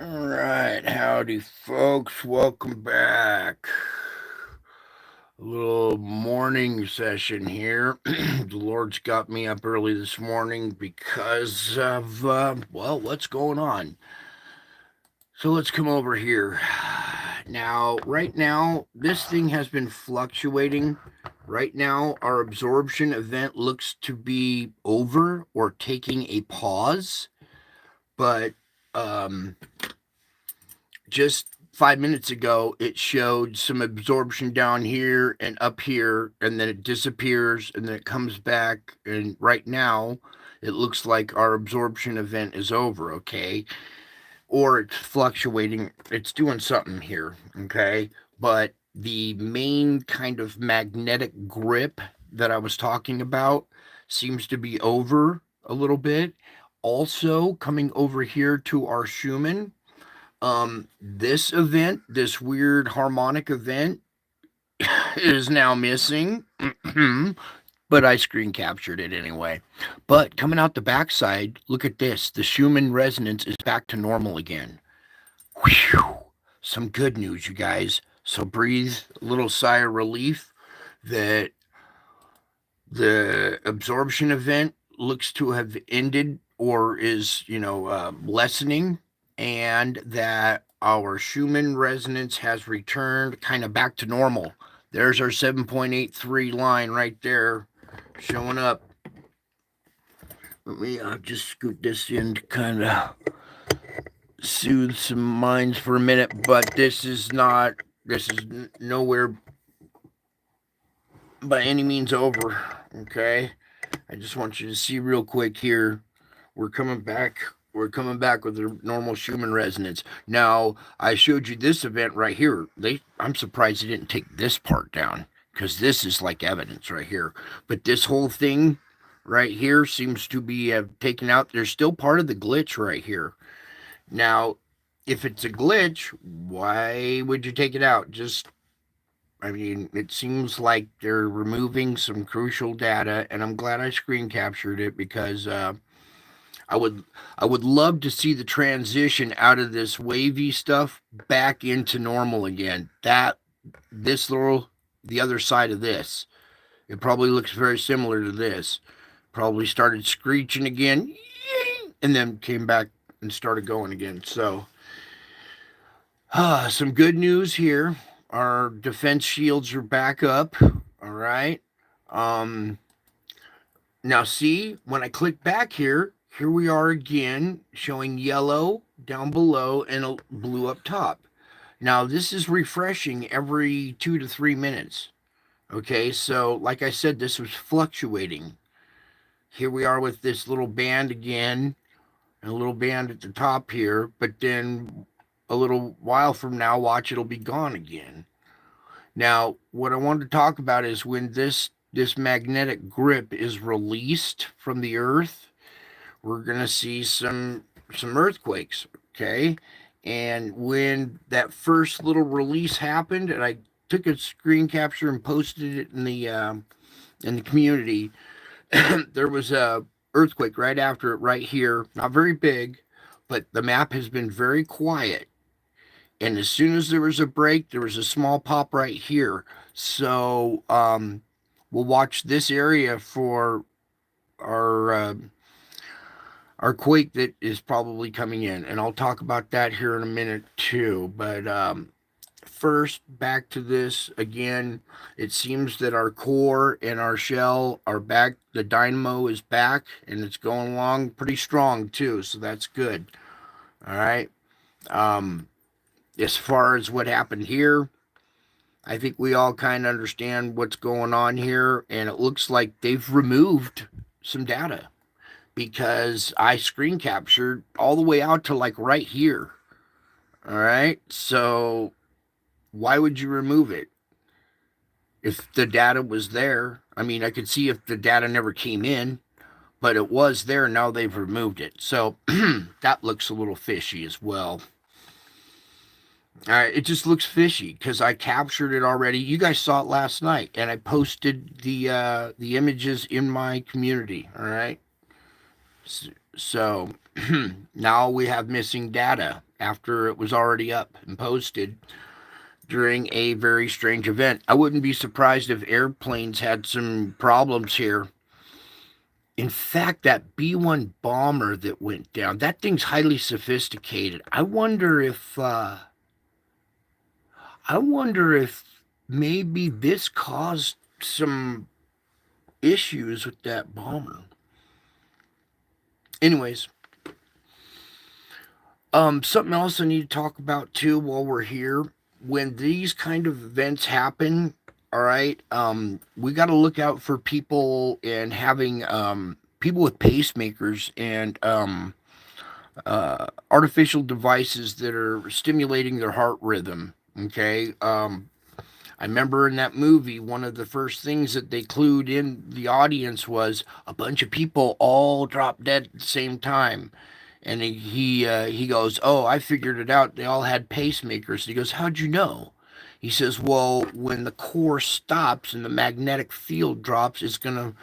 All right, howdy, folks. Welcome back. A little morning session here. The Lord's got me up early this morning because of, what's going on? So let's come over here. Now, right now, this thing has been fluctuating. Right now, our absorption event looks to be over or taking a pause, but um, just 5 minutes ago, it showed some absorption down here and up here, and then it disappears and then it comes back. And right now, it looks like our absorption event is over, okay? Or it's fluctuating, it's doing something here, okay? But the main kind of magnetic grip that I was talking about seems to be over a little bit. Also, coming over here to our Schumann, this event, this weird harmonic event, is now missing, but I screen captured it anyway. But coming out the backside, look at this. The Schumann resonance is back to normal again. Whew. Some good news, you guys. So breathe a little sigh of relief that the absorption event looks to have ended or is, lessening, and that our Schumann resonance has returned kind of back to normal. There's our 7.83 line right there showing up. Let me just scoot this in to kind of soothe some minds for a minute, but this is nowhere by any means over, okay? I just want you to see real quick here. We're coming back. We're coming back with the normal Schumann resonance. Now, I showed you this event right here. I'm surprised they didn't take this part down because this is like evidence right here. But this whole thing right here seems to be taken out. There's still part of the glitch right here. Now, if it's a glitch, why would you take it out? It seems like they're removing some crucial data, and I'm glad I screen captured it because I would I would love to see the transition out of this wavy stuff back into normal again. The other side of this, it probably looks very similar to this. Probably started screeching again, and then came back and started going again. So, some good news here. Our defense shields are back up. All right. Um, Now, see, when I click back here we are again showing yellow down below and a blue up top. Now, this is refreshing every 2 to 3 minutes. Okay, so like I said, this was fluctuating. Here we are with this little band again, and a little band at the top here, but then a little while from now, watch, it'll be gone again. Now, what I want to talk about is when this magnetic grip is released from the earth, we're going to see some earthquakes, okay? And when that first little release happened, and I took a screen capture and posted it in the community, there was a earthquake right after it right here. Not very big, but the map has been very quiet. And as soon as there was a break, there was a small pop right here. So we'll watch this area for our our quake that is probably coming in, and I'll talk about that here in a minute too. But first, back to this again. It seems that our core and our shell are back. The dynamo is back, and it's going along pretty strong too. So that's good. All right. Um, as far as what happened here, I think we all kind of understand what's going on here, and it looks like they've removed some data because I screen captured all the way out to like right here. All right. So why would you remove it if the data was there? I mean, I could see if the data never came in, but it was there. Now they've removed it. So that looks a little fishy as well. All right, it just looks fishy because I captured it already. You guys saw it last night, and I posted the images in my community. All right, so now we have missing data, after it was already up and posted during a very strange event. I wouldn't be surprised if airplanes had some problems here. In fact, that B-1 bomber that went down, that thing's highly sophisticated. I wonder if maybe this caused some issues with that bomber. Anyways, something else I need to talk about too while we're here. When these kind of events happen, all right, we got to look out for people and having people with pacemakers and artificial devices that are stimulating their heart rhythm. Okay, I remember in that movie, one of the first things that they clued in the audience was a bunch of people all dropped dead at the same time. And he goes, "Oh, I figured it out. They all had pacemakers." He goes, "How'd you know?" He says, "Well, when the core stops and the magnetic field drops, it's gonna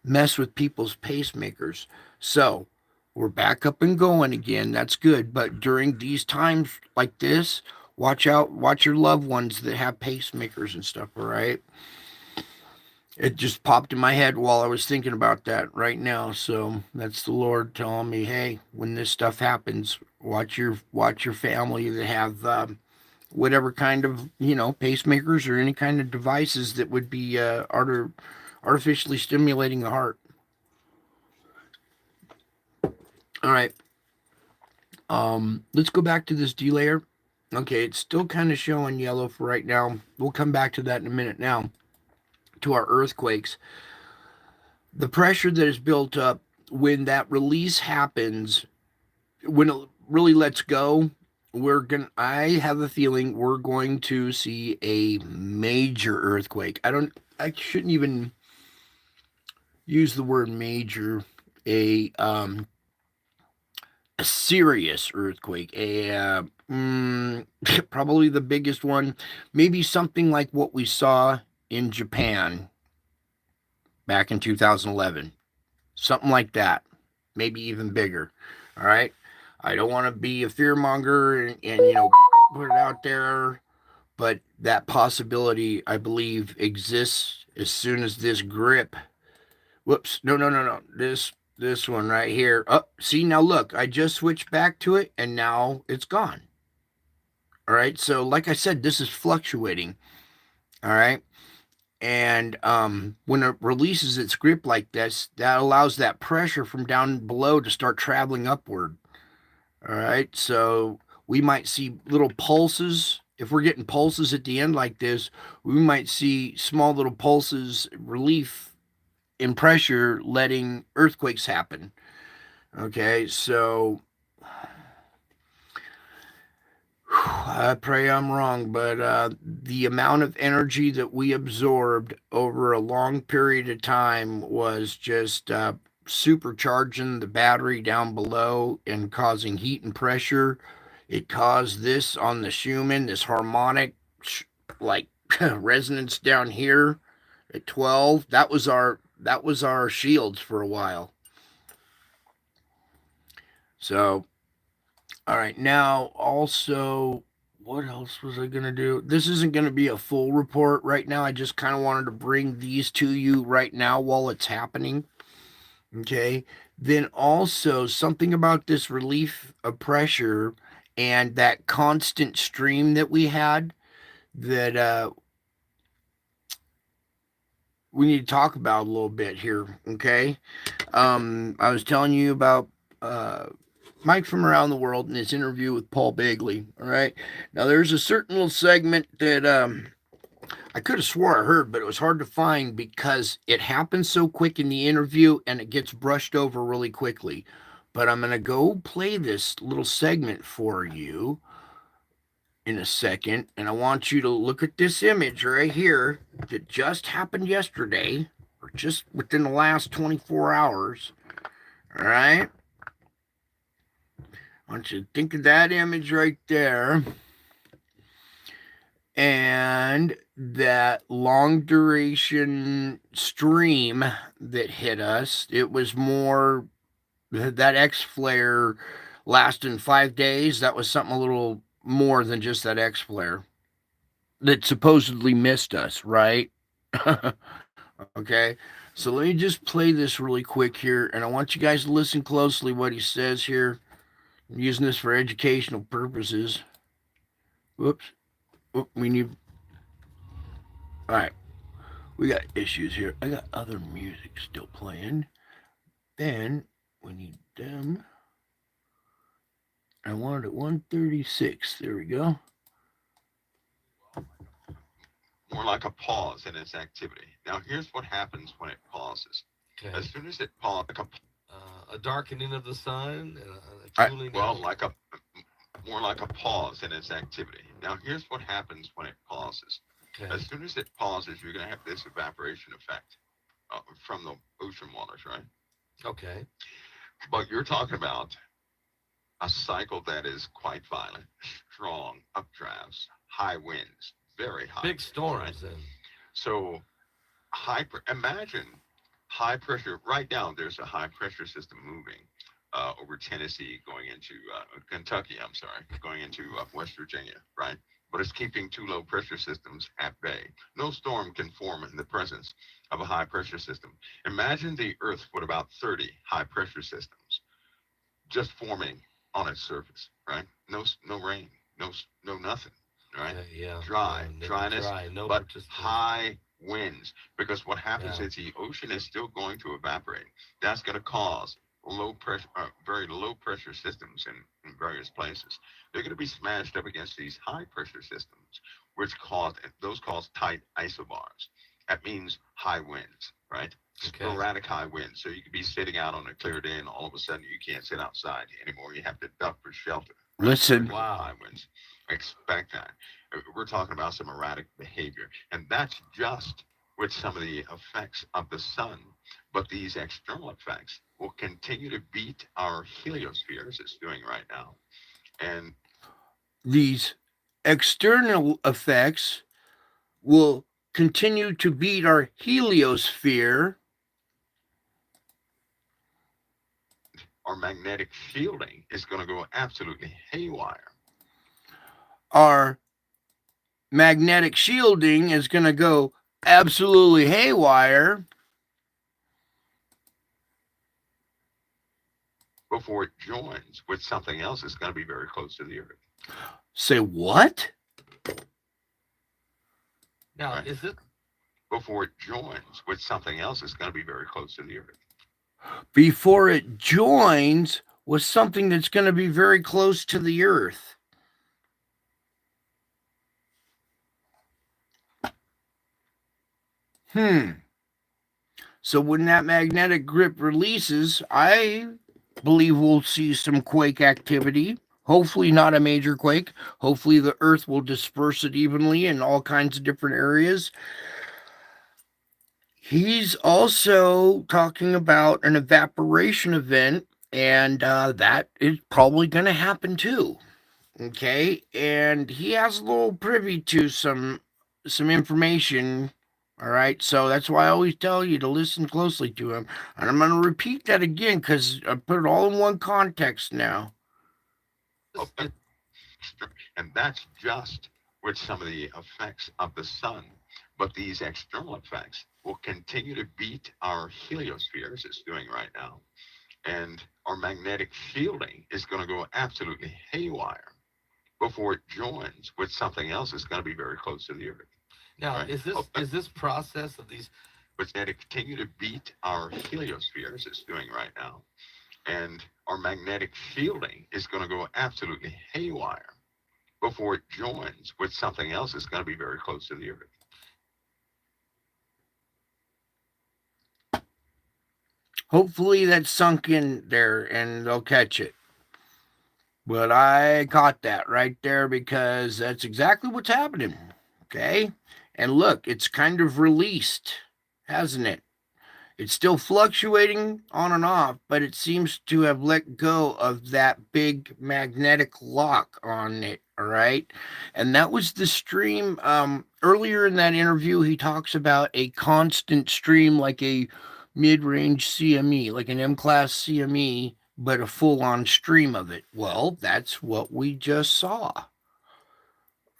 mess with people's pacemakers." So we're back up and going again. That's good. But during these times like this, watch out. Watch your loved ones that have pacemakers and stuff. All right. It just popped in my head while I was thinking about that right now. So that's the Lord telling me, hey, when this stuff happens, watch your family that have whatever kind of pacemakers or any kind of devices that would be artificially stimulating the heart. All right. Let's go back to this delayer. Okay, it's still kind of showing yellow for right now. We'll come back to that in a minute now. To our earthquakes, the pressure that is built up when that release happens, when it really lets go, I have a feeling we're going to see a major earthquake. I shouldn't even use the word major. A serious earthquake, probably the biggest one, maybe something like what we saw in Japan back in 2011, something like that, maybe even bigger. All right, I don't want to be a fearmonger and put it out there, but that possibility, I believe, exists as soon as this grip. Whoops, no, no, no, no, this one right here. Oh, see, now look, I just switched back to it and now it's gone. All right, so like I said, this is fluctuating. All right, and when it releases its grip like this, that allows that pressure from down below to start traveling upward. All right, so we might see little pulses. If we're getting pulses at the end like this, we might see small little pulses, relief in pressure, letting earthquakes happen. Okay, so I pray I'm wrong, but the amount of energy that we absorbed over a long period of time was just supercharging the battery down below and causing heat and pressure. It caused this on the Schumann, this harmonic, like resonance down here at 12. That was our shields for a while. So all right, now also, what else was I going to do? This isn't going to be a full report right now. I just kind of wanted to bring these to you right now while it's happening. Okay. Then also, something about this relief of pressure and that constant stream that we had that we need to talk about a little bit here. Okay. I was telling you about Mike from Around the World in his interview with Paul Bagley. All right. Now, there's a certain little segment that I could have swore I heard, but it was hard to find because it happens so quick in the interview and it gets brushed over really quickly. But I'm going to go play this little segment for you in a second. And I want you to look at this image right here that just happened yesterday or just within the last 24 hours. All right. I want you to think of that image right there and that long duration stream that hit us. It was more that X flare lasting 5 days. That was something a little more than just that X flare that supposedly missed us, right? Okay. So let me just play this really quick here, and I want you guys to listen closely what he says here. I'm using this for educational purposes. Whoops. Oop, we need. All right. We got issues here. I got other music still playing. Then we need them. I wanted it 136. There we go. More like a pause in its activity. Now, here's what happens when it pauses. Okay. As soon as it pauses, A darkening of the sun, I- cooling well, down. like a more like a pause in its activity. Now, here's what happens when it pauses. Okay. As soon as it pauses, you're going to have this evaporation effect from the ocean waters, right? Okay. But you're talking about a cycle that is quite violent, strong updrafts, high winds, very high. Big Right? storms then. So imagine high pressure. Right now, there's a high pressure system moving over Tennessee, going into Kentucky. I'm sorry, going into West Virginia, right? But it's keeping two low pressure systems at bay. No storm can form in the presence of a high pressure system. Imagine the Earth with about 30 high pressure systems just forming on its surface, right? No rain, no nothing, right? Okay, yeah. Dryness, Dry. No but participation. high winds. Because what happens Yeah. is the ocean is still going to evaporate. That's going to cause low pressure, very low pressure systems in various places. They're going to be smashed up against these high pressure systems, which cause tight isobars. That means high winds, right? Okay. Sporadic high winds. So you could be sitting out on a clear day, and all of a sudden you can't sit outside anymore. You have to duck for shelter. Right? Listen. Because of Wow. high winds. Expect that. We're talking about some erratic behavior, and that's just with some of the effects of the sun. But these external effects will continue to beat our heliosphere as it's doing right now. And These external effects will continue to beat our heliosphere. our magnetic shielding is going to go absolutely haywire. Our magnetic shielding is going to go absolutely haywire Before it joins with something else that's going to be very close to the Earth. Say what? Now, Right. is it Before it joins with something else that's going to be very close to the Earth. Before it joins with something that's going to be very close to the Earth. So when that magnetic grip releases, I believe we'll see some quake activity. Hopefully not a major quake. Hopefully the Earth will disperse it evenly in all kinds of different areas. He's also talking about an evaporation event, and that is probably going to happen too. Okay, and he has a little privy to some information. All right, so that's why I always tell you to listen closely to him, and I'm going to repeat that again because I put it all in one context now. Okay. And that's just with some of the effects of the sun. But these external effects will continue to beat our heliosphere as it's doing right now. And our magnetic shielding is going to go absolutely haywire before it joins with something else that's going to be very close to the Earth. now? Right. Is this process of these? But they continue to beat our heliosphere as it's doing right now. And our magnetic shielding is going to go absolutely haywire before it joins with something else that's going to be very close to the Earth. Hopefully that's sunk in there and they'll catch it. But I caught that right there because that's exactly what's happening. Okay. And look, it's kind of released, hasn't it? It's still fluctuating on and off, but it seems to have let go of that big magnetic lock on it. All right. And that was the stream. Earlier in that interview, he talks about a constant stream like a mid range CME, like an M class CME but a full-on stream of it. Well, that's what we just saw.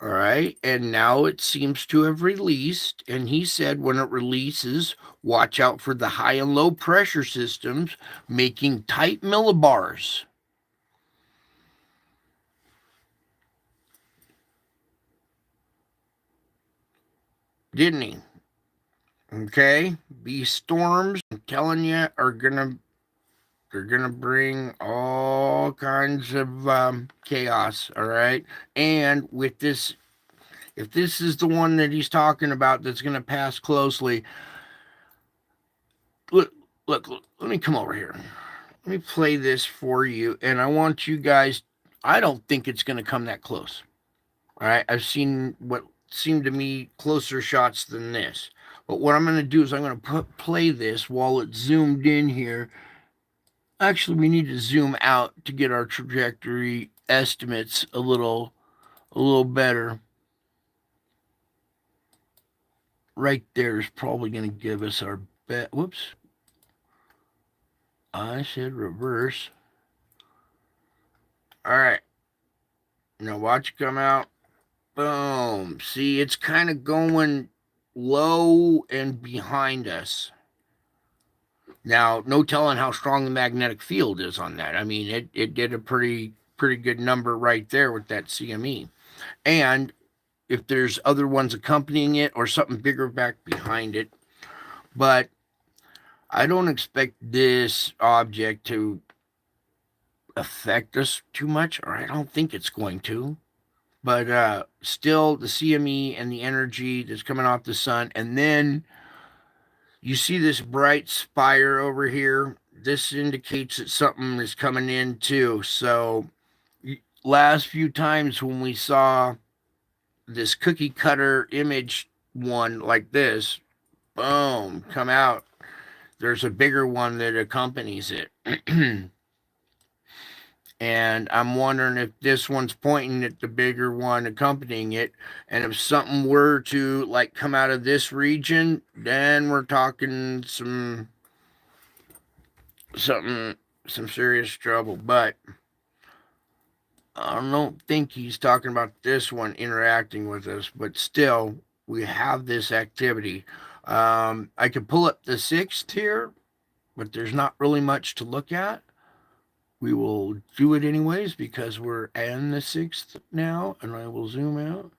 All right. And now it seems to have released. And he said when it releases, watch out for the high and low pressure systems making tight millibars. Didn't he? Okay. These storms, I'm telling you, they're gonna bring all kinds of chaos. All right. And with this, if this is the one that he's talking about that's gonna pass closely, look, look, let me come over here. Let me play this for you, and I want you guys. I don't think it's going to come that close. All right, I've seen what seemed to me closer shots than this. But what I'm going to do is I'm going to play this while it's zoomed in here. Actually, we need to zoom out to get our trajectory estimates a little better. Right there is probably going to give us our bet. Whoops. I said reverse. All right. Now watch it come out. Boom. See, it's kind of going low and behind us. Now, no telling how strong the magnetic field is on that. I mean, it did a pretty good number right there with that CME. And if there's other ones accompanying it or something bigger back behind it. But I don't expect this object to affect us too much, or I don't think it's going to. But still, the CME and the energy that's coming off the sun, and then you see this bright spire over here. This indicates that something is coming in too. So, last few times when we saw this cookie cutter image one like this, boom, come out, there's a bigger one that accompanies it. And I'm wondering if this one's pointing at the bigger one accompanying it. And if something were to like come out of this region, then we're talking some serious trouble. But I don't think he's talking about this one interacting with us. But still, we have this activity. I could pull up the 6th here, but there's not really much to look at. We will do it anyways because we're in the 6th now, and I will zoom out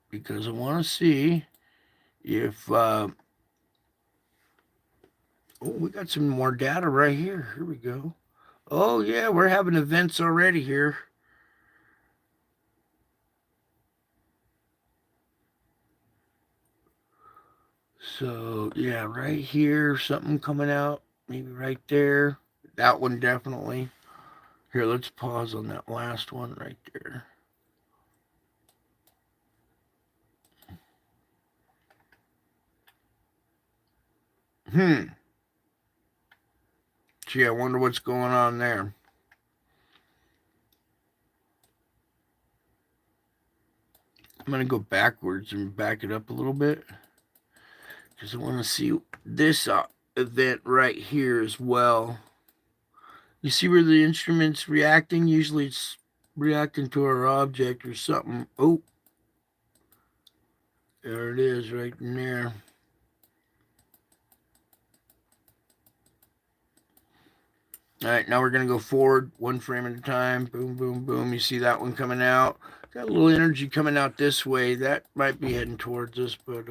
because I want to see if oh, we got some more data right here. Here we go. Oh yeah, we're having events already here. So yeah, right here, something coming out. Maybe right there. That one definitely. Here, let's pause on that last one right there. Gee, I wonder what's going on there. I'm going to go backwards and back it up a little bit because I want to see this event right here as well. You see where the instrument's reacting? Usually it's reacting to our object or something. Oh, there it is right in there. All right, now we're going to go forward one frame at a time. Boom, boom, boom. You see that one coming out. Got a little energy coming out this way. That might be heading towards us, but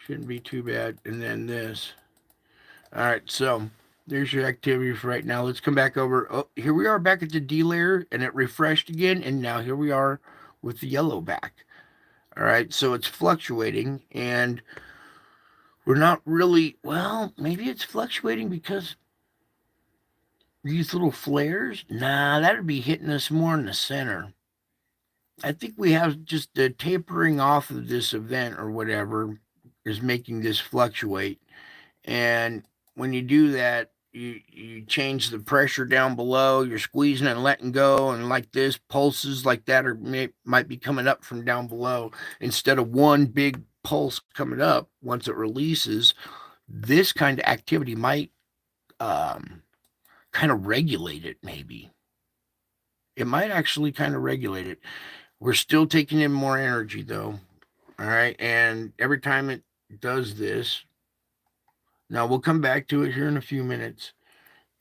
shouldn't be too bad. And then this. All right, so there's your activity for right now. Let's come back over. Oh, here we are back at the D layer, and it refreshed again. And now here we are with the yellow back. All right, so it's fluctuating, and we're not really, well, maybe it's fluctuating because these little flares, nah, that'd be hitting us more in the center. I think we have just the tapering off of this event or whatever is making this fluctuate. And when you do that, you change the pressure down below, you're squeezing and letting go, and like this, pulses like that might be coming up from down below instead of one big pulse coming up. Once it releases, this kind of activity might kind of regulate it, maybe. It might actually kind of regulate it. We're still taking in more energy, though. All right. And every time it does this, now we'll come back to it here in a few minutes.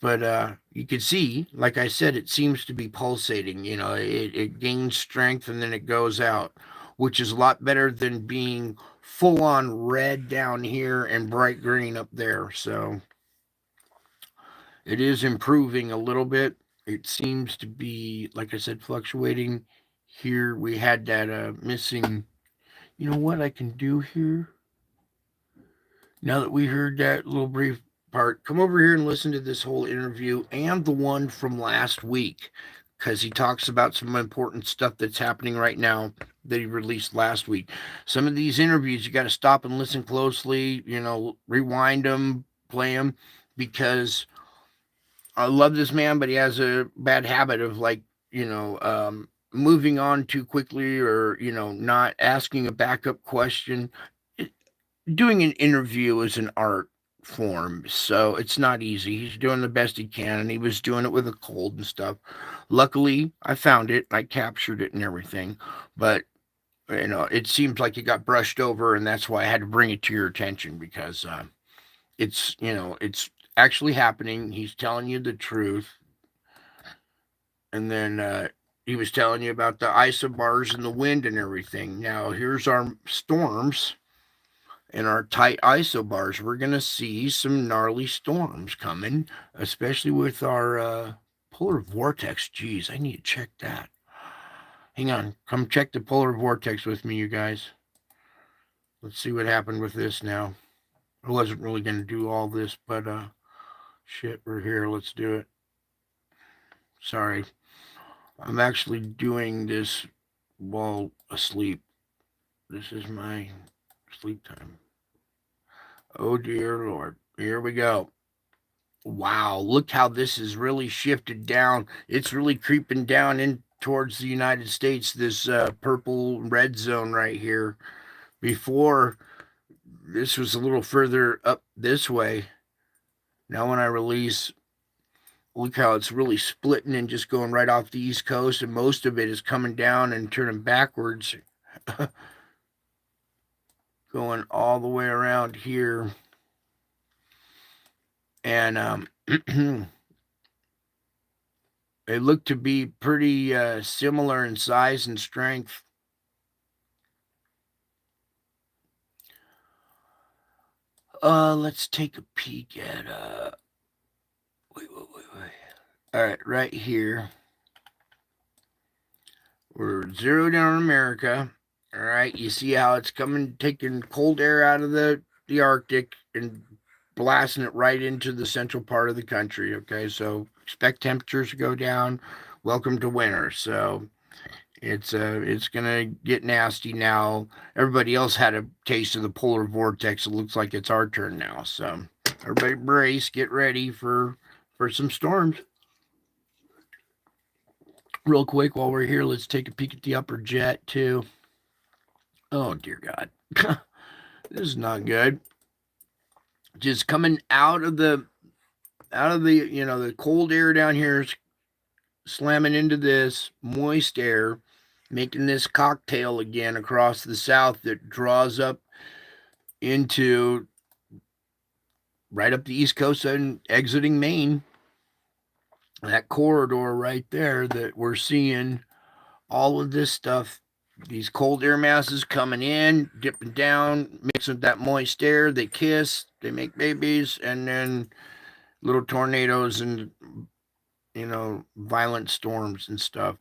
But you can see, like I said, it seems to be pulsating. It gains strength and then it goes out, which is a lot better than being full on red down here and bright green up there. So it is improving a little bit. It seems to be, like I said, fluctuating. Here we had that missing. You know what I can do here? Now that we heard that little brief part, come over here and listen to this whole interview and the one from last week because he talks about some important stuff that's happening right now that he released last week. Some of these interviews, you got to stop and listen closely, rewind them, play them, because I love this man, but he has a bad habit of moving on too quickly or, not asking a backup question. Doing an interview is an art form, so it's not easy. He's doing the best he can, and he was doing it with a cold and stuff. Luckily, I found it, I captured it and everything, but it seems like it got brushed over, and that's why I had to bring it to your attention because it's actually happening. He's telling you the truth, and then he was telling you about the isobars and the wind and everything. Now here's our storms and our tight isobars. We're going to see some gnarly storms coming, especially with our polar vortex. Geez, I need to check that. Hang on. Come check the polar vortex with me, you guys. Let's see what happened with this now. I wasn't really going to do all this, but shit, we're here. Let's do it. Sorry. I'm actually doing this while asleep. This is my sleep time. Oh, dear Lord. Here we go. Wow, look how this has really shifted down. It's really creeping down in towards the United States, this purple red zone right here. Before, this was a little further up this way. Now, when I release, look how it's really splitting and just going right off the East Coast, and most of it is coming down and turning backwards, going all the way around here. And they look to be pretty similar in size and strength. Let's take a peek at wait. All right here. We're zeroed in on America. All right, you see how it's coming, taking cold air out of the Arctic and blasting it right into the central part of the country. Okay, so expect temperatures to go down. Welcome to winter. So it's gonna get nasty now. Everybody else had a taste of the polar vortex. It looks like it's our turn now. So everybody brace, get ready for some storms. Real quick, while we're here, let's take a peek at the upper jet too. Oh dear God, this is not good. Just coming out of the the cold air down here is slamming into this moist air, making this cocktail again across the south that draws up into right up the East Coast and exiting Maine. That corridor right there that we're seeing all of this stuff, these cold air masses coming in, dipping down, mixing with that moist air. They kiss, they make babies, and then little tornadoes and violent storms and stuff.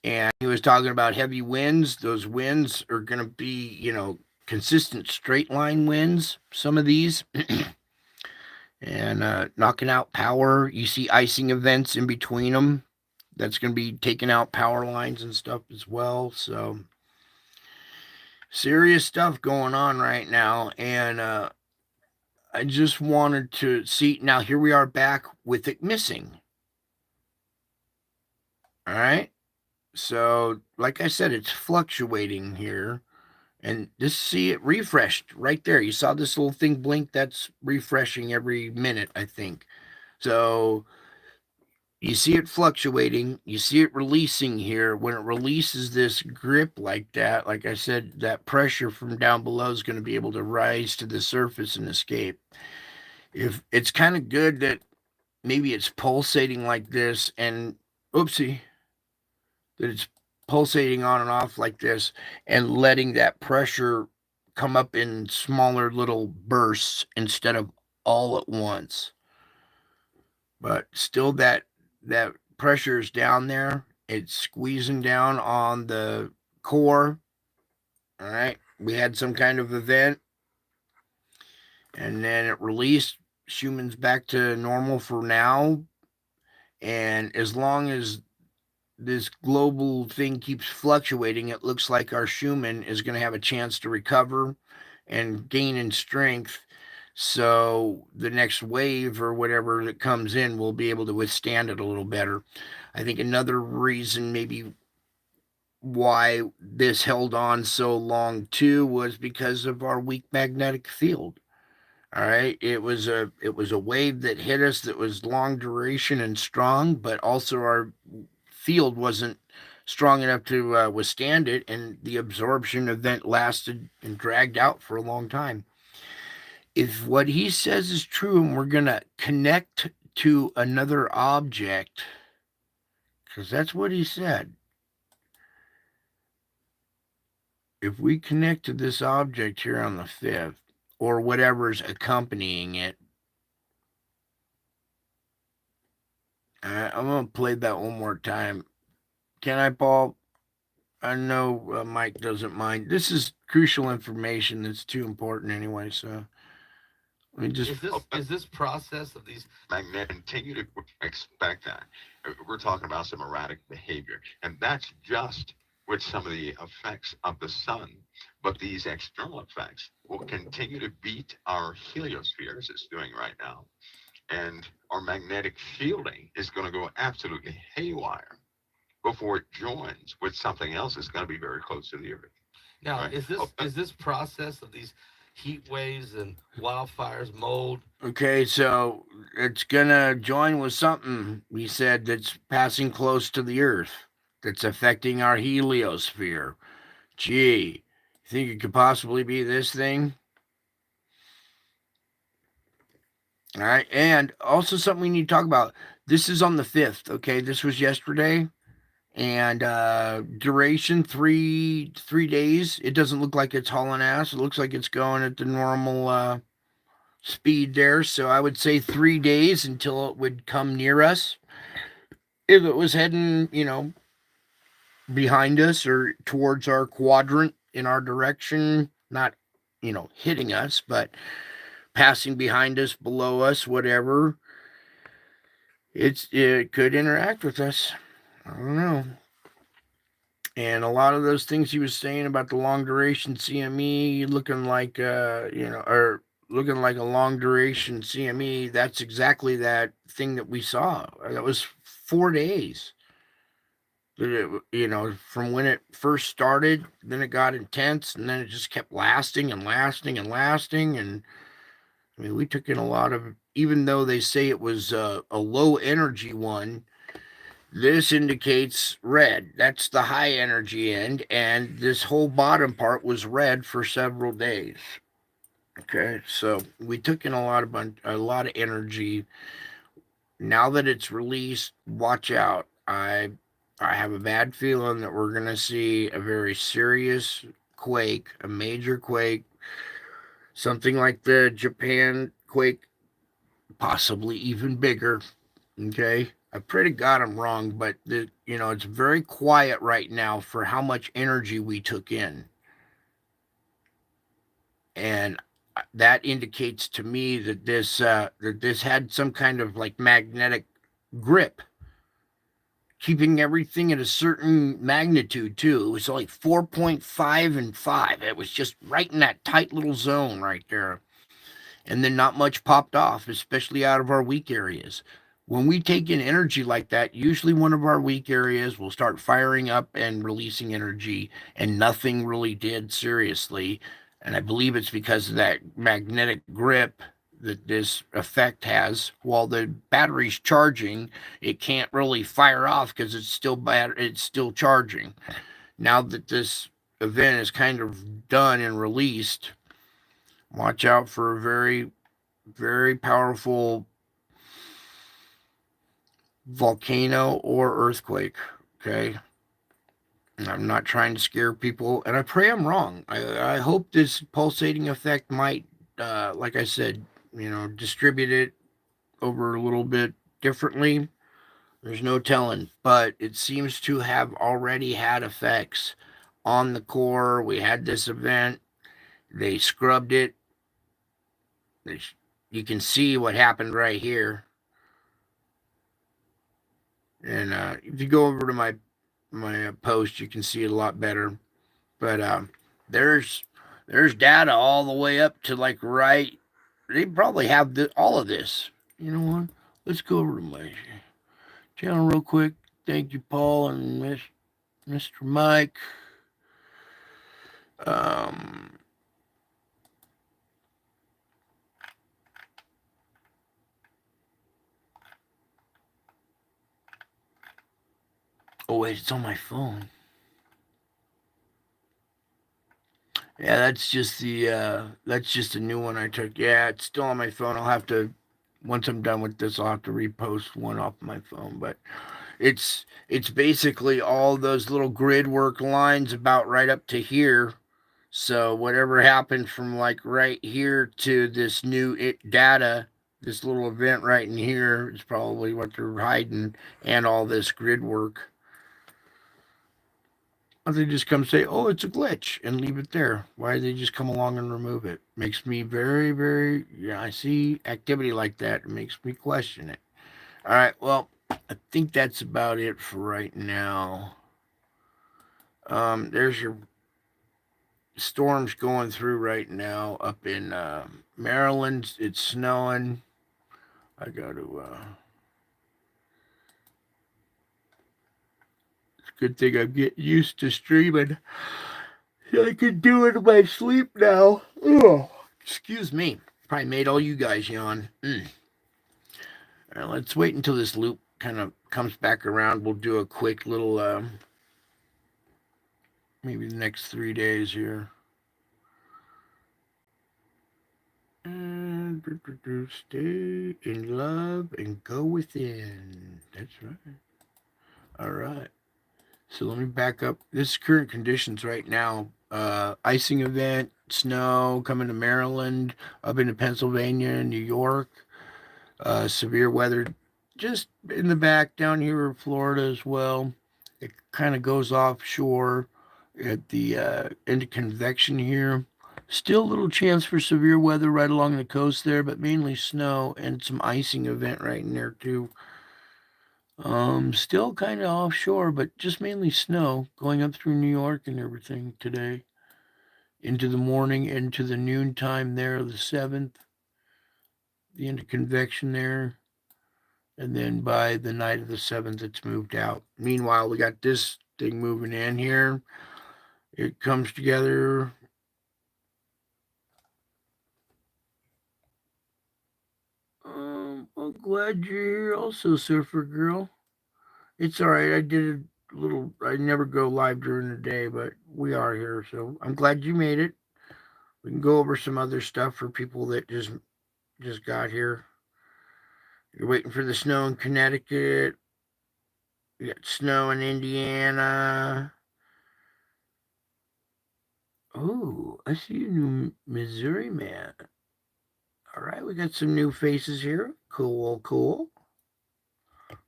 And he was talking about heavy winds. Those winds are going to be, consistent straight line winds, some of these, and knocking out power. You see icing events in between them. That's going to be taking out power lines and stuff as well. So, serious stuff going on right now. And I just wanted to see. Now, here we are back with it missing. All right. So, like I said, it's fluctuating here. And just see it refreshed right there. You saw this little thing blink. That's refreshing every minute, I think. So you see it fluctuating. You see it releasing here. When it releases this grip like that, like I said, that pressure from down below is going to be able to rise to the surface and escape. If it's kind of good that maybe it's pulsating like this and oopsie, that it's pulsating on and off like this and letting that pressure come up in smaller little bursts instead of all at once. But still that pressure is down there. It's squeezing down on the core. All right. We had some kind of event and then it released. Schumann's back to normal for now. And as long as this global thing keeps fluctuating, it looks like our Schumann is going to have a chance to recover and gain in strength. So the next wave or whatever that comes in will be able to withstand it a little better. I think another reason maybe why this held on so long too was because of our weak magnetic field. All right, it was a wave that hit us that was long duration and strong, but also our field wasn't strong enough to withstand it, and the absorption event lasted and dragged out for a long time. If what he says is true and we're going to connect to another object, because that's what he said, if we connect to this object here on the 5th, or whatever's accompanying it, I'm going to play that one more time. Can I, Paul? I know Mike doesn't mind. This is crucial information that's too important anyway, so let me just. Is this process of these Magnet continue to expect that. We're talking about some erratic behavior, and that's just with some of the effects of the sun. But these external effects will continue to beat our heliosphere as it's doing right now, and our magnetic shielding is going to go absolutely haywire before it joins with something else that's going to be very close to the Earth. now Right. is this process of these heat waves and wildfires, mold? Okay, so it's gonna join with something he said that's passing close to the Earth, that's affecting our heliosphere. Gee, you think it could possibly be this thing? All right, and also something we need to talk about. This is on the 5th. Okay, this was yesterday, and duration three days. It doesn't look like it's hauling ass. It looks like it's going at the normal speed there. So I would say 3 days until it would come near us. If it was heading, behind us or towards our quadrant in our direction, not, hitting us, but passing behind us, below us, whatever, it could interact with us. I don't know. And a lot of those things he was saying about the long duration CME looking like, or looking like a long duration CME, that's exactly that thing that we saw. That was 4 days. From when it first started, then it got intense, and then it just kept lasting and lasting and lasting. And I mean, we took in a lot of, even though they say it was a low energy one, this indicates red. That's the high energy end, and this whole bottom part was red for several days. Okay, so we took in a lot of energy. Now that it's released, watch out. I have a bad feeling that we're gonna see a very serious quake, a major quake, something like the Japan quake, possibly even bigger. Okay, I pray to God I'm wrong, but it's very quiet right now for how much energy we took in, and that indicates to me that this had some kind of like magnetic grip, keeping everything at a certain magnitude too. It was like 4.5 and 5. It was just right in that tight little zone right there, and then not much popped off, especially out of our weak areas. when we take in energy like that, usually one of our weak areas will start firing up and releasing energy, and nothing really did seriously. And I believe it's because of that magnetic grip that this effect has. While the battery's charging, it can't really fire off because it's still charging. Now that this event is kind of done and released, watch out for a very, very powerful volcano or earthquake. Okay. I'm not trying to scare people, and I pray I'm wrong. I hope this pulsating effect might, like I said, distribute it over a little bit differently. There's no telling, but it seems to have already had effects on the core. We had this event, they scrubbed it. You can see what happened right here. And if you go over to my post, you can see it a lot better. But there's there's data all the way up to like right. They probably have all of this. You know what? Let's go over to my channel real quick. Thank you, Paul and Mr. Mike. Um, oh wait, it's on my phone. Yeah, that's just a new one I took. Yeah, it's still on my phone. I'll have to once I'm done with this, I'll have to repost one off my phone. But it's basically all those little grid work lines about right up to here. So whatever happened from like right here to this new data, this little event right in here is probably what they're hiding, and all this grid work. Or they just come say, "Oh, it's a glitch," and leave it there. Why do they just come along and remove it? Makes me very, very. Yeah, I see activity like that. It makes me question it. All right, well, I think that's about it for right now. There's your storms going through right now up in Maryland. It's snowing. I got to. It's a good thing I'm getting used to streaming. I can do it in my sleep now. Ugh. Excuse me. Probably made all you guys yawn. All right, let's wait until this loop kind of comes back around. We'll do a quick little, maybe the next 3 days here. And stay in love and go within. That's right. All right. So let me back up. This is current conditions right now. Icing event, snow coming to Maryland, up into Pennsylvania, New York. Severe weather just in the back down here in Florida as well. It kind of goes offshore at the end of convection here. Still a little chance for severe weather right along the coast there, but mainly snow and some icing event right in there too. Still kind of offshore, but just mainly snow going up through New York and everything today. Into the morning, into the noon time there, the 7th, the end of convection there. And then by the night of the 7th, it's moved out. Meanwhile, we got this thing moving in here. It comes together. I'm glad you're here also, Surfer Girl. It's all right. I did a little, I never go live during the day, but we are here. So I'm glad you made it. We can go over some other stuff for people that just got here. You're waiting for the snow in Connecticut. You got snow in Indiana. Oh, I see a new Missouri man. All right, we got some new faces here. Cool, cool.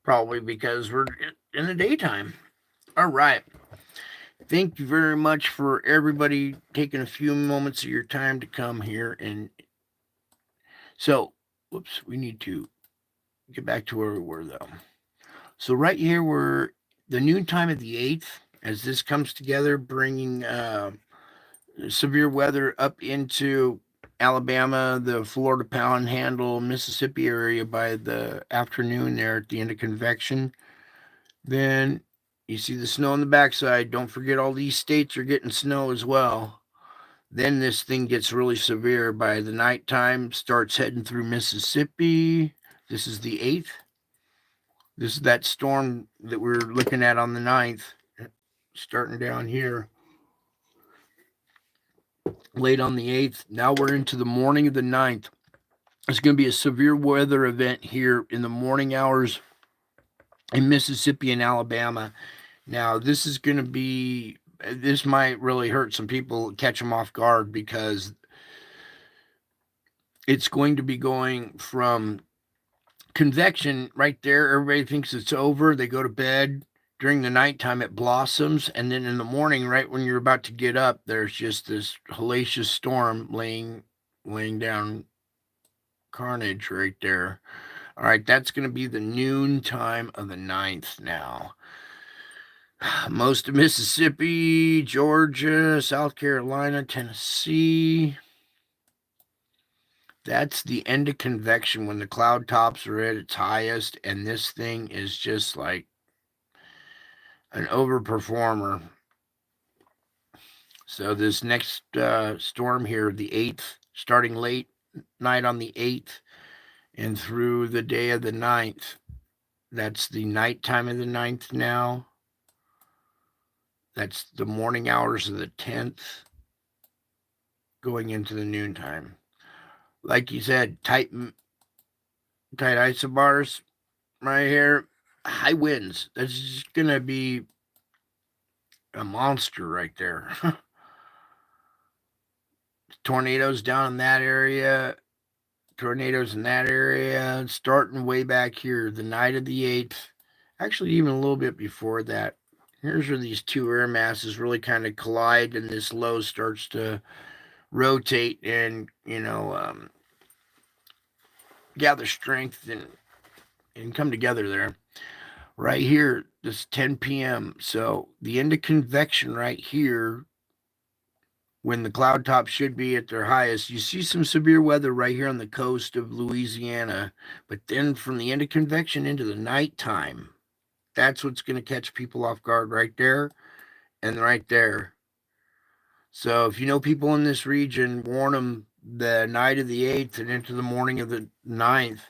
Probably because we're in the daytime. All right. Thank you very much for everybody taking a few moments of your time to come here. And so, whoops, we need to get back to where we were though. So right here we're the noon time of the 8th as this comes together, bringing severe weather up into Alabama, the Florida Panhandle, Mississippi area by the afternoon there at the end of convection. Then you see the snow on the backside. Don't forget all these states are getting snow as well. Then this thing gets really severe by the nighttime, starts heading through Mississippi. This is the 8th. This is that storm that we're looking at on the 9th, starting down here late on the 8th. Now we're into the morning of the 9th. It's going to be a severe weather event here in the morning hours in Mississippi and Alabama. Now, this might really hurt some people, catch them off guard, because it's going to be going from convection right there. Everybody thinks it's over. They go to bed. During the nighttime, it blossoms. And then in the morning, right when you're about to get up, there's just this hellacious storm laying down carnage right there. All right, that's going to be the noon time of the 9th now. Most of Mississippi, Georgia, South Carolina, Tennessee. That's the end of convection when the cloud tops are at its highest, and this thing is just like an overperformer. So this next storm here, the 8th, starting late night on the 8th and through the day of the 9th. That's the nighttime of the 9th now. That's the morning hours of the 10th going into the noontime. Like you said, tight isobars right here. High winds. That's just going to be a monster right there. Tornadoes down in that area. Tornadoes in that area. Starting way back here, the night of the 8th. Actually, even a little bit before that. Here's where these two air masses really kind of collide, and this low starts to rotate and, gather strength and come together there. Right here, this 10 p.m. So the end of convection right here, when the cloud tops should be at their highest, you see some severe weather right here on the coast of Louisiana. But then from the end of convection into the nighttime, that's what's going to catch people off guard right there and right there. So if you know people in this region, warn them the night of the 8th and into the morning of the 9th.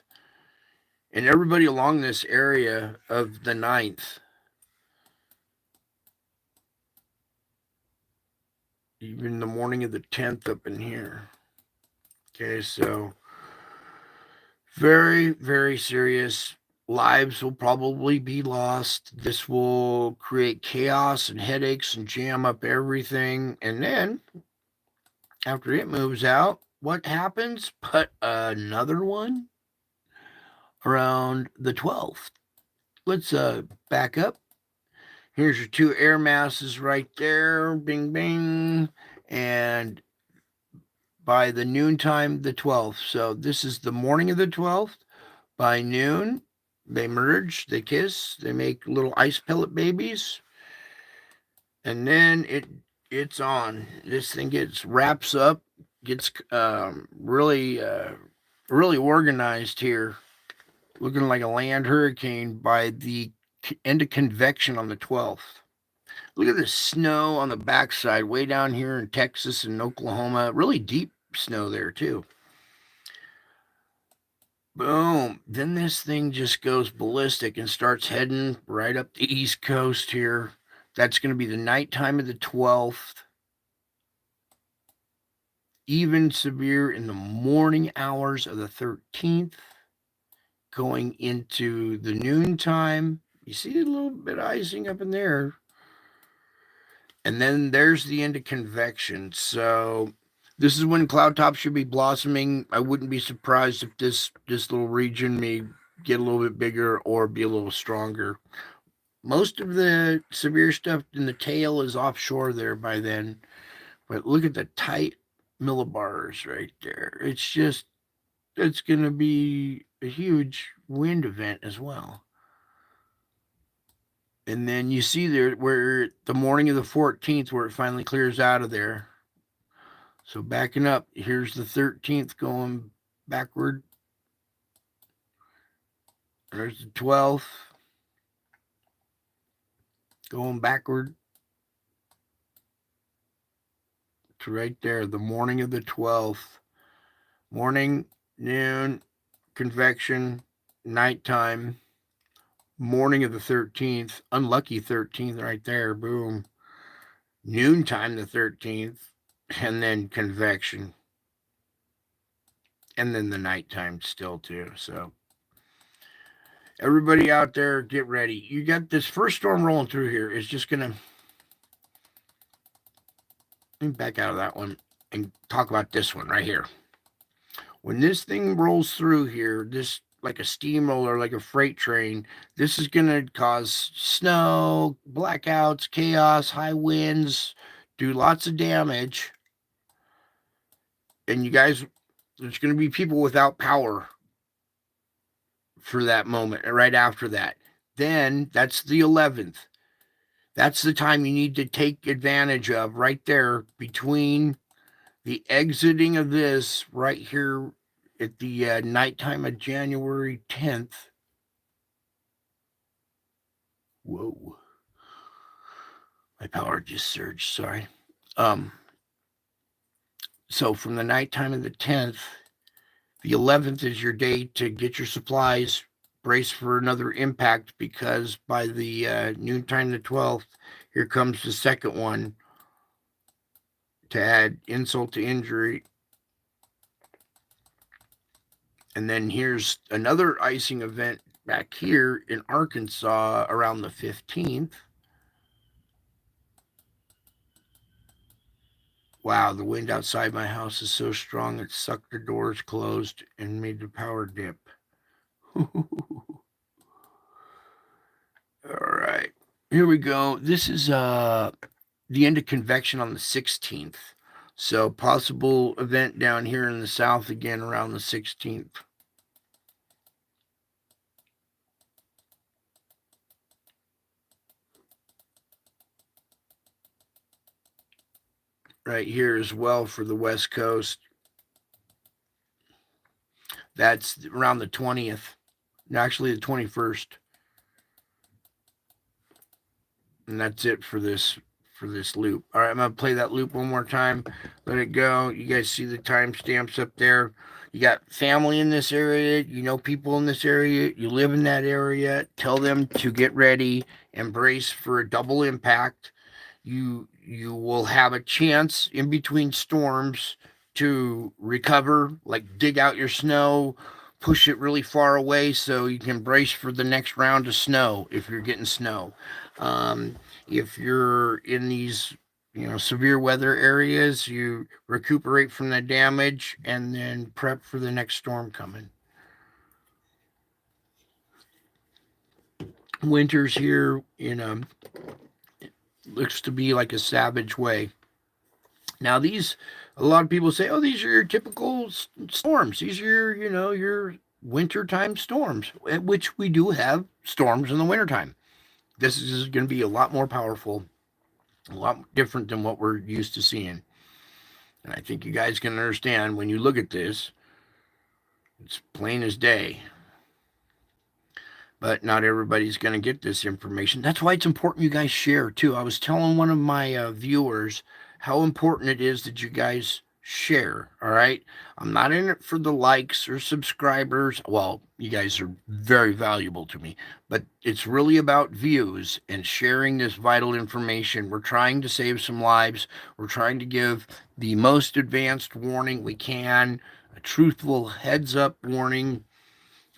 And everybody along this area of the 9th. Even the morning of the 10th up in here. Okay, so very, very serious. Lives will probably be lost. This will create chaos and headaches and jam up everything. And then, after it moves out, what happens? But another one around the 12th. Let's back up. Here's your two air masses right there. Bing, bing. And by the noontime, the 12th. So this is the morning of the 12th. By noon, they merge, they kiss, they make little ice pellet babies. And then it's on. This thing wraps up, gets really organized here, looking like a land hurricane by the end of convection on the 12th. Look at the snow on the backside, way down here in Texas and Oklahoma. Really deep snow there, too. Boom. Then this thing just goes ballistic and starts heading right up the East Coast here. That's going to be the nighttime of the 12th. Even severe in the morning hours of the 13th. Going into the noontime. You see a little bit of icing up in there. And then there's the end of convection. So this is when cloud tops should be blossoming. I wouldn't be surprised if this little region may get a little bit bigger or be a little stronger. Most of the severe stuff in the tail is offshore there by then. But look at the tight millibars right there. It's going to be a huge wind event as well. And then you see there where the morning of the 14th, where it finally clears out of there. So backing up, here's the 13th going backward. There's the 12th going backward to right there, the morning of the 12th. Morning, noon, convection, nighttime, morning of the 13th, unlucky 13th right there, boom. Noontime the 13th, and then convection. And then the nighttime still too. So everybody out there, get ready. You got this first storm rolling through here. It's just gonna, let me back out of that one and talk about this one right here. When this thing rolls through here, this like a steamroller, like a freight train, this is going to cause snow, blackouts, chaos, high winds, do lots of damage. And you guys, there's going to be people without power for that moment, right after that. Then that's the 11th. That's the time you need to take advantage of right there between the exiting of this right here at the nighttime of January 10th. Whoa. My power just surged, sorry. So from the nighttime of the 10th, the 11th is your day to get your supplies, brace for another impact, because by the noontime the 12th, here comes the second one to add insult to injury. And then here's another icing event back here in Arkansas around the 15th. Wow, the wind outside my house is so strong it sucked the doors closed and made the power dip. All right, here we go. This is the end of convection on the 16th. So possible event down here in the south again around the 16th. Right here as well for the West Coast. That's around the 20th. Actually, the 21st. And that's it for this loop. All right, I'm gonna play that loop one more time. Let it go. You guys see the timestamps up there. You got family in this area. You know people in this area. You live in that area. Tell them to get ready and brace for a double impact. You will have a chance in between storms to recover, like dig out your snow, push it really far away so you can brace for the next round of snow if you're getting snow. If you're in these severe weather areas, you recuperate from the damage and then prep for the next storm coming. Winter's here looks to be like a savage way. Now a lot of people say, oh, these are your typical storms. These are your wintertime storms, which we do have storms in the wintertime. This is going to be a lot more powerful, a lot different than what we're used to seeing. And I think you guys can understand when you look at this, it's plain as day. But not everybody's going to get this information. That's why it's important you guys share too. I was telling one of my viewers how important it is that you guys share. All right. I'm not in it for the likes or subscribers. Well, you guys are very valuable to me, but it's really about views and sharing this vital information. We're trying to save some lives. We're trying to give the most advanced warning we can, a truthful heads up warning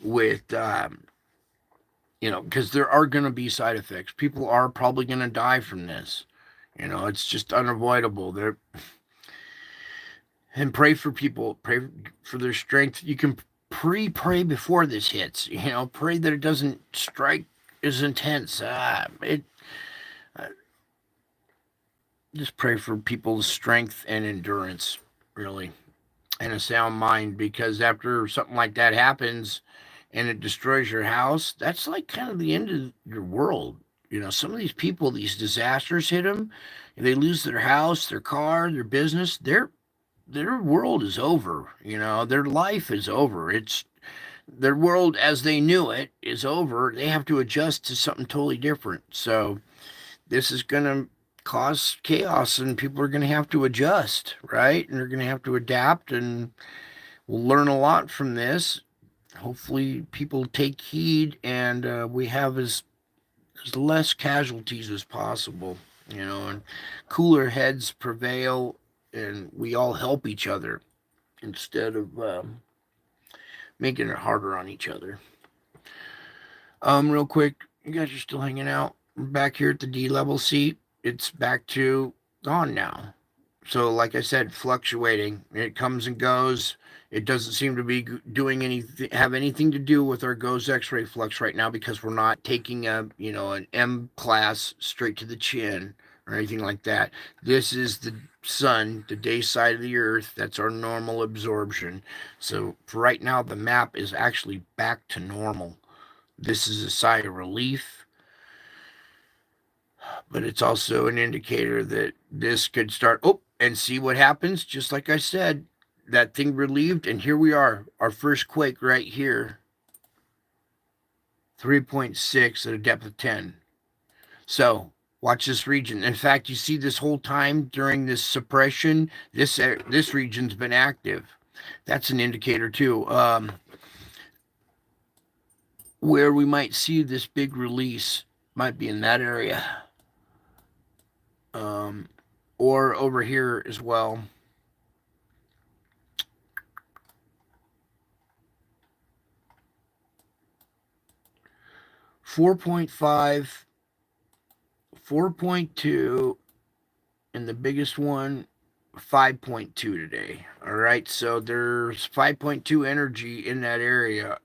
with, because there are going to be side effects. People are probably going to die from this. It's just unavoidable. And pray for people, pray for their strength. You can pray before this hits. Pray that it doesn't strike as intense. Just pray for people's strength and endurance, really, and a sound mind. Because after something like that happens, and it destroys your house, that's like kind of the end of your world. Some of these people, these disasters hit them, and they lose their house, their car, their business. their world is over. Their life is over. It's their world as they knew it is over. They have to adjust to something totally different. So this is going to cause chaos, and people are going to have to adjust, right? And they're going to have to adapt, and we'll learn a lot from this. Hopefully, people take heed, and we have as less casualties as possible, and cooler heads prevail, and we all help each other instead of making it harder on each other. Real quick, you guys are still hanging out. We're back here at the D level seat. It's back to gone now. So, like I said, fluctuating. It comes and goes. It doesn't seem to be doing anything, have anything to do with our GOES X-ray flux right now, because we're not taking an M class straight to the chin or anything like that. This is the sun, the day side of the Earth. That's our normal absorption. So for right now, the map is actually back to normal. This is a sigh of relief, but it's also an indicator that this could start. Oh, and see what happens. Just like I said, that thing relieved, and here we are, our first quake right here, 3.6 at a depth of 10. So watch this region. In fact, you see this whole time during this suppression, this region's been active. That's an indicator too. Where we might see this big release might be in that area. Or over here as well. Four 4.2, and the biggest one, 5.2 today. All right, so there's 5.2 energy in that area.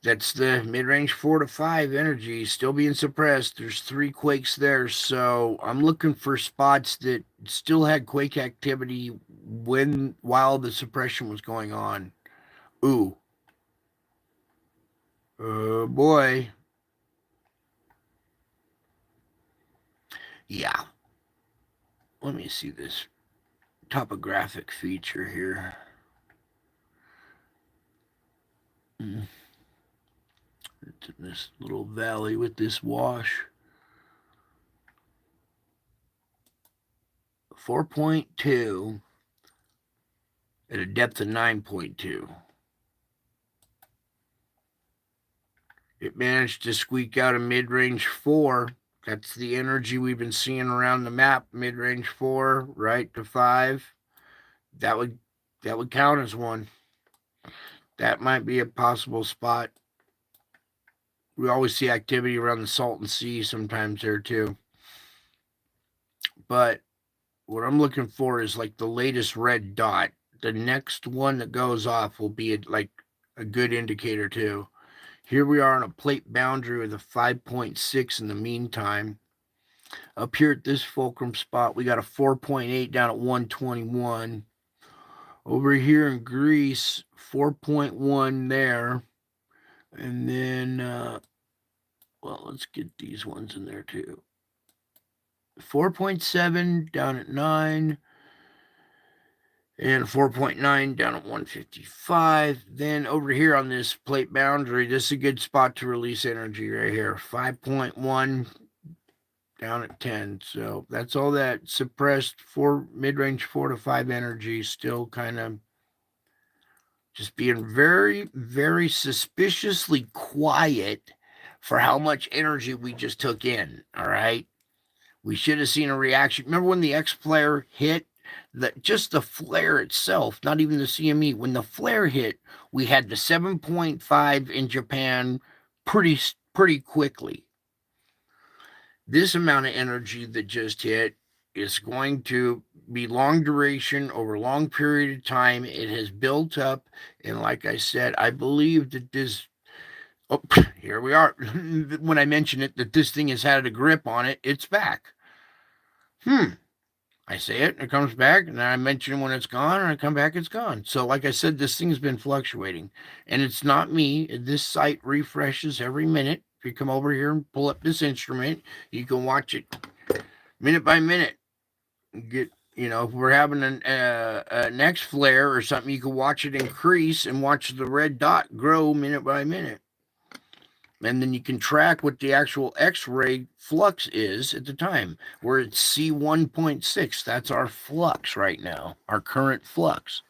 That's the mid-range 4 to 5 energy still being suppressed. There's 3 quakes there, so I'm looking for spots that still had quake activity while the suppression was going on. Ooh. Oh boy. Yeah. Let me see this topographic feature here. It's in this little valley with this wash. 4.2 at a depth of 9.2. It managed to squeak out a mid-range 4. That's the energy we've been seeing around the map. Mid-range 4, right to 5. That would count as one. That might be a possible spot. We always see activity around the Salton Sea sometimes there too. But what I'm looking for is like the latest red dot. The next one that goes off will be like a good indicator too. Here we are on a plate boundary with a 5.6 in the meantime. Up here at this fulcrum spot, we got a 4.8 down at 121. Over here in Greece, 4.1 there. And then, let's get these ones in there too. 4.7 down at 9. And 4.9 down at 155. Then over here on this plate boundary, this is a good spot to release energy right here. 5.1 down at 10. So that's all that suppressed mid-range 4 to 5 energy, still kind of just being very, very suspiciously quiet for how much energy we just took in. All right. We should have seen a reaction. Remember when the X flare hit? Just the flare itself, not even the CME. When the flare hit, we had the 7.5 in Japan pretty quickly. This amount of energy that just hit is going to be long duration over a long period of time. It has built up, and like I said, I believe that this. Oh, here we are. When I mention it, that this thing has had a grip on it, it's back. I say it, and it comes back, and I mention it when it's gone, and I come back, it's gone. So, like I said, this thing's been fluctuating, and it's not me. This site refreshes every minute. If you come over here and pull up this instrument, you can watch it minute by minute. Get if we're having an X flare or something, you can watch it increase and watch the red dot grow minute by minute. And then you can track what the actual X-ray flux is at the time. We're at C1.6. That's our flux right now, our current flux.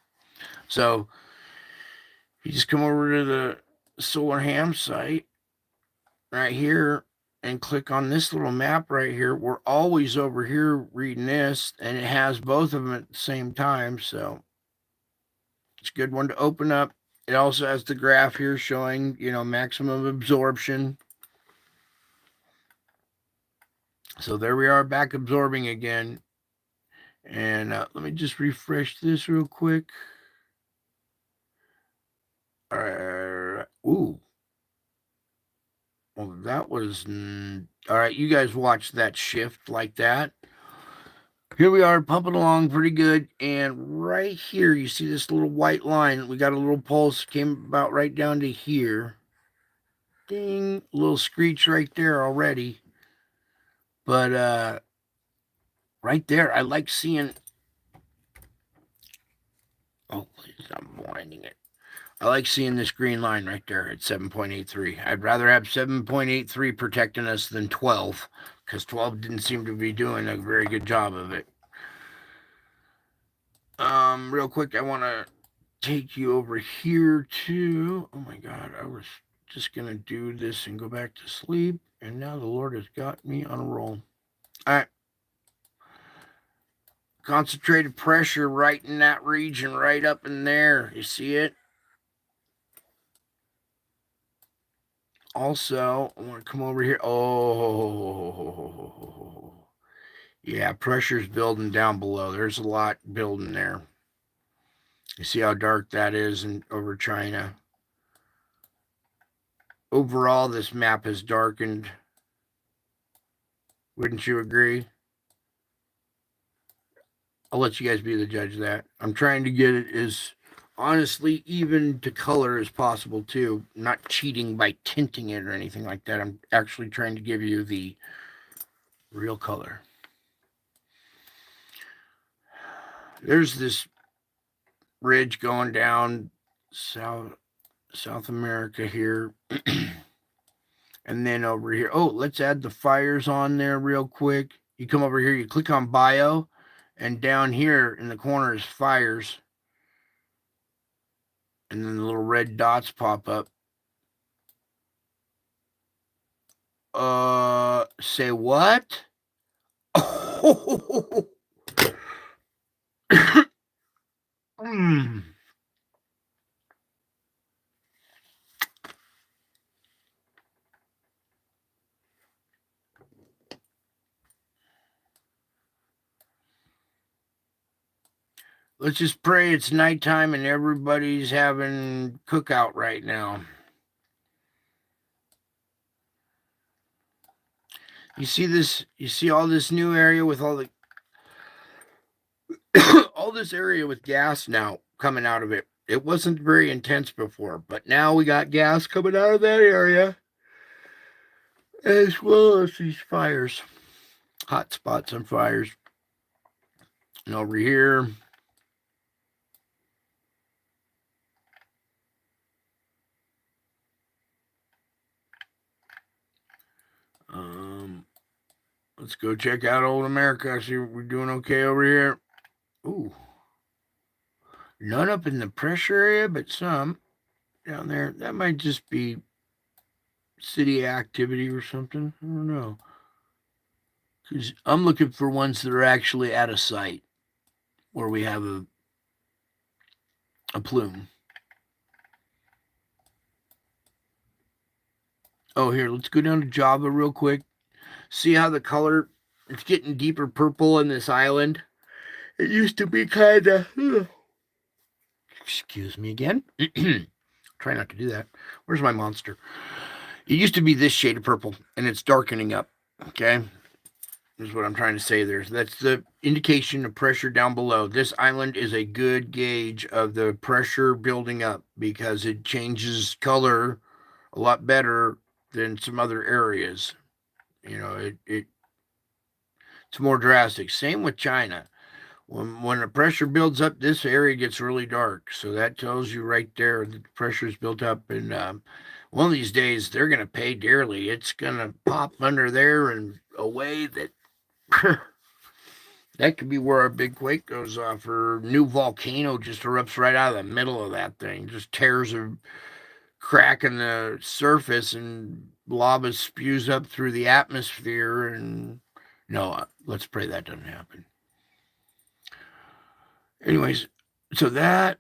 So you just come over to the solar ham site right here and click on this little map right here. We're always over here reading this, and it has both of them at the same time. So it's a good one to open up. It also has the graph here showing, maximum absorption. So there we are, back absorbing again. And let me just refresh this real quick. Ooh. Well, that was... all right, you guys watch that shift like that. Here we are, pumping along pretty good. And right here, you see this little white line. We got a little pulse, came about right down to here. Ding, a little screech right there already. But right there, I like seeing... oh, please, I'm blinding it. I like seeing this green line right there at 7.83. I'd rather have 7.83 protecting us than 12, because 12 didn't seem to be doing a very good job of it. Real quick, I want to take you over here to... oh my God, I was just going to do this and go back to sleep, and now the Lord has got me on a roll. All right. Concentrated pressure right in that region, right up in there. You see it? Also, I want to come over here. Oh, yeah, pressure's building down below. There's a lot building there. You see how dark that is over China. Overall, this map has darkened. Wouldn't you agree? I'll let you guys be the judge of that. I'm trying to get it as honestly even to color as possible too. I'm not cheating by tinting it or anything like that. I'm actually trying to give you the real color. There's this ridge going down South America here. And then over here, let's add the fires on there real quick. You come over here, you click on bio, and down here in the corner is fires. And then the little red dots pop up. Say what? Let's just pray it's nighttime and everybody's having cookout right now. You see this? You see all this new area with all the all this area with gas now coming out of it. It wasn't very intense before, but now we got gas coming out of that area, as well as these fires, hot spots on fires. And over here, let's go check out old America. See if we're doing okay over here. Ooh, none up in the pressure area, but some down there. That might just be city activity or something. I don't know. Because I'm looking for ones that are actually at a site where we have a plume. Oh, here, let's go down to Java real quick. See how the color, it's getting deeper purple in this island. It used to be kind of... excuse me again. Try not to do that. Where's my monster? It used to be this shade of purple, and it's darkening up. Okay? Is what I'm trying to say there. So that's the indication of pressure down below. This island is a good gauge of the pressure building up because it changes color a lot better than some other areas. It's more drastic. Same with China. When the pressure builds up, this area gets really dark. So that tells you right there that the pressure is built up. And one of these days, they're going to pay dearly. It's going to pop under there in a way that that could be where a big quake goes off, or a new volcano just erupts right out of the middle of that thing, just tears a crack in the surface, and lava spews up through the atmosphere. And no, let's pray that doesn't happen. Anyways, so that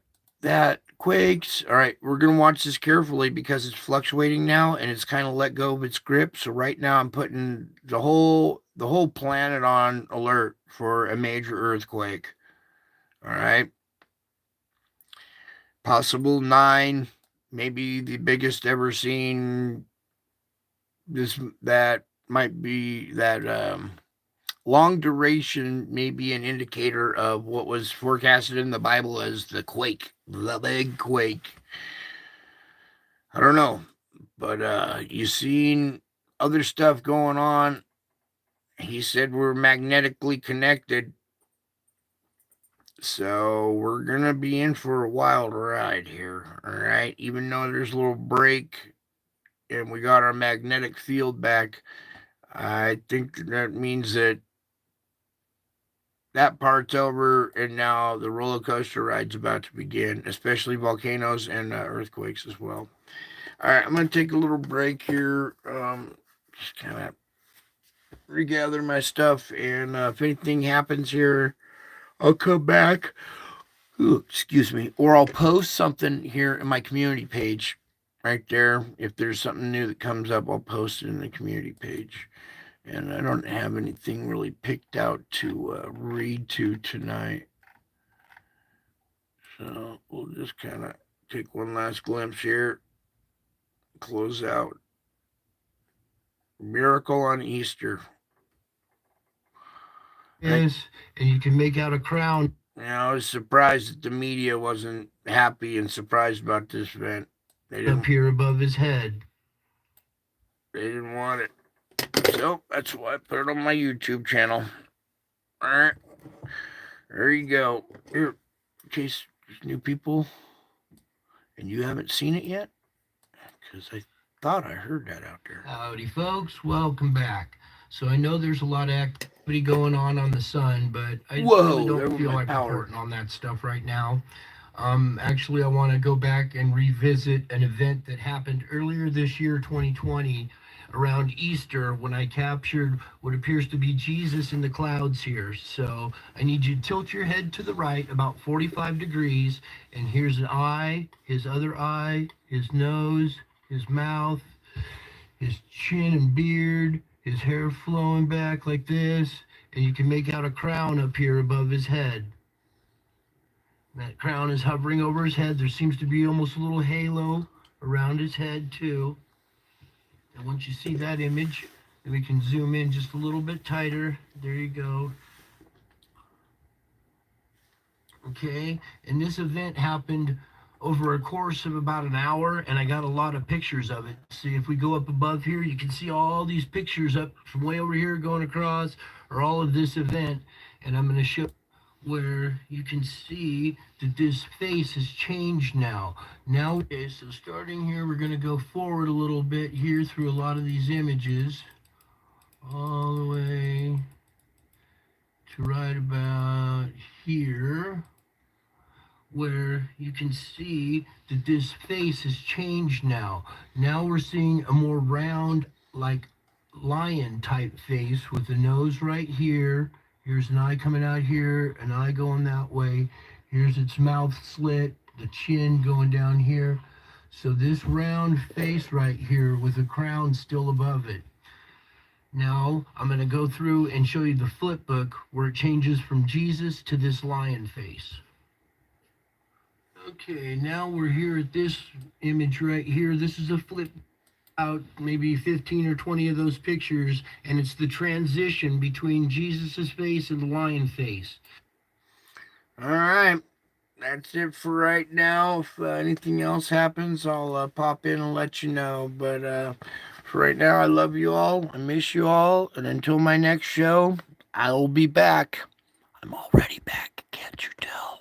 quakes. All right, we're gonna watch this carefully because it's fluctuating now and it's kind of let go of its grip. So right now I'm putting the whole planet on alert for a major earthquake. All right, possible 9, maybe the biggest ever seen. This that might be that long duration may be an indicator of what was forecasted in the Bible as the quake, the big quake. I don't know, but you seen other stuff going on. He said we're magnetically connected, so we're gonna be in for a wild ride here. All right, even though there's a little break and we got our magnetic field back, I think that means that part's over, and now the roller coaster ride's about to begin, especially volcanoes and earthquakes as well. All right, I'm going to take a little break here, just kind of regather my stuff, and if anything happens here, I'll come back. Ooh, excuse me, or I'll post something here in my community page right there. If there's something new that comes up, I'll post it in the community page. And I don't have anything really picked out to read to tonight. So we'll just kind of take one last glimpse here, close out. Miracle on Easter. Yes, and you can make out a crown. I was surprised that the media wasn't happy and surprised about this event. They Up here above his head. They didn't want it. So that's why I put it on my YouTube channel. All right. There you go. Here, in case there's new people and you haven't seen it yet, because I thought I heard that out there. Howdy, folks. Welcome back. So I know there's a lot of activity going on the sun, but I really don't feel like reporting on that stuff right now. Actually, I want to go back and revisit an event that happened earlier this year, 2020, around Easter, when I captured what appears to be Jesus in the clouds here. So I need you to tilt your head to the right about 45 degrees, and here's an eye, his other eye, his nose, his mouth, his chin and beard, his hair flowing back like this, and you can make out a crown up here above his head. That crown is hovering over his head. There seems to be almost a little halo around his head too. And once you see that image, then we can zoom in just a little bit tighter. There you go. Okay, and this event happened over a course of about an hour, and I got a lot of pictures of it. See, if we go up above here, you can see all these pictures up from way over here going across, or all of this event. And I'm going to show where you can see that this face has changed now. Okay, so starting here, we're going to go forward a little bit here through a lot of these images, all the way to right about here, where you can see that this face has changed now. Now we're seeing a more round, like lion type face with the nose right here. Here's an eye coming out here, an eye going that way. Here's its mouth slit, the chin going down here. So this round face right here with a crown still above it. Now I'm going to go through and show you the flip book where it changes from Jesus to this lion face. Okay, now we're here at this image right here. This is a flip out maybe 15 or 20 of those pictures, and it's the transition between Jesus's face and the lion face. All right. That's it for right now. If anything else happens, I'll pop in and let you know. But for right now, I love you all. I miss you all. And until my next show, I'll be back. I'm already back, can't you tell?